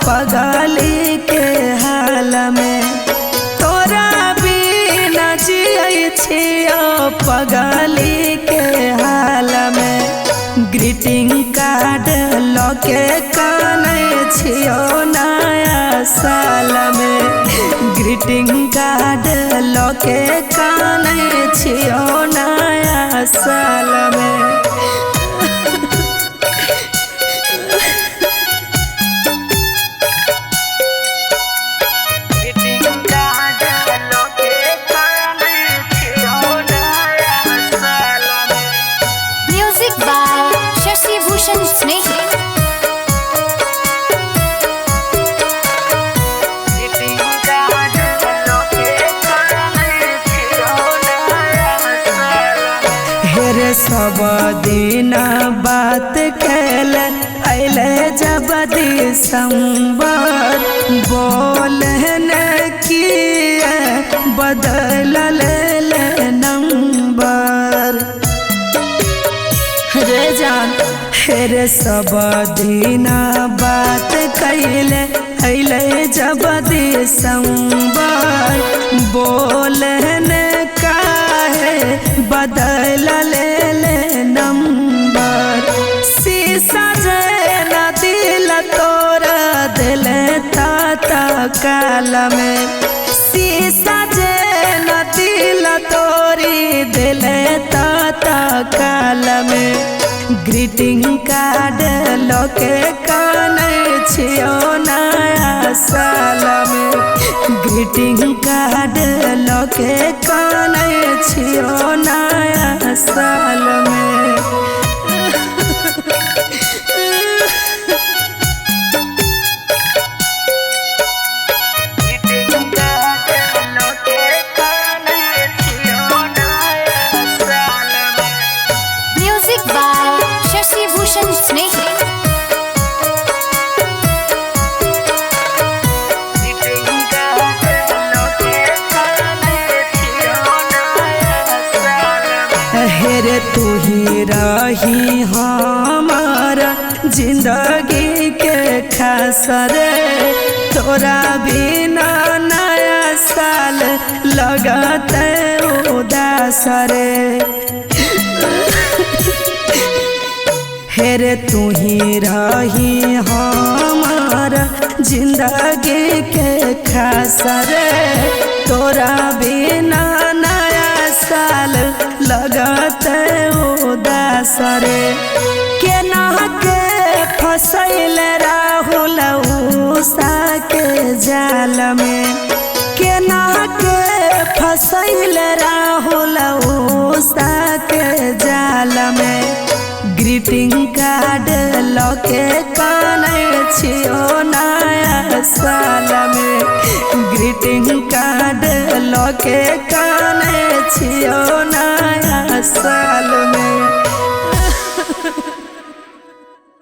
पगली के हाल में तोरा बिना जियै छियो पगली के हाल में। ग्रीटिंग कार्ड लके कानै छियो नया साल में। ग्रीटिंग कार्ड लके कानै छियो नया साल में। सब दिन बात कैल अले जब दिसंबर बोलन किए बदल ले नंबर रे जान। रे सब दिन बात कैले अले जब दिसंबर बोलन काहे बदल ले नंबर। शीशा जेना दिल तोरा दिल ताता काल में। शीशा जेना दिल तोरी दिल ताता काल में। ग्रीटिंग कार्ड लके कानै छियो नया साल में। ग्रीटिंग कार्ड लके कानै छियो नया साल में। हेरे तू ही रही हमारा जिंदगी के खास रे। तोरा बिना नया साल लगते उदास रे। हेरे तू ही रही हमारा जिंदगी के खास रे। तोरा बिना नया साल लगते उदास रे। केना के फसैल राहुल उषा के जाल में। केना के फसैल राहुल उषा के जाल में। ग्रीटिंग कार्ड लके कानै छियो नया साल में। ग्रीटिंग कार्ड लके कानै छियो नया साल में।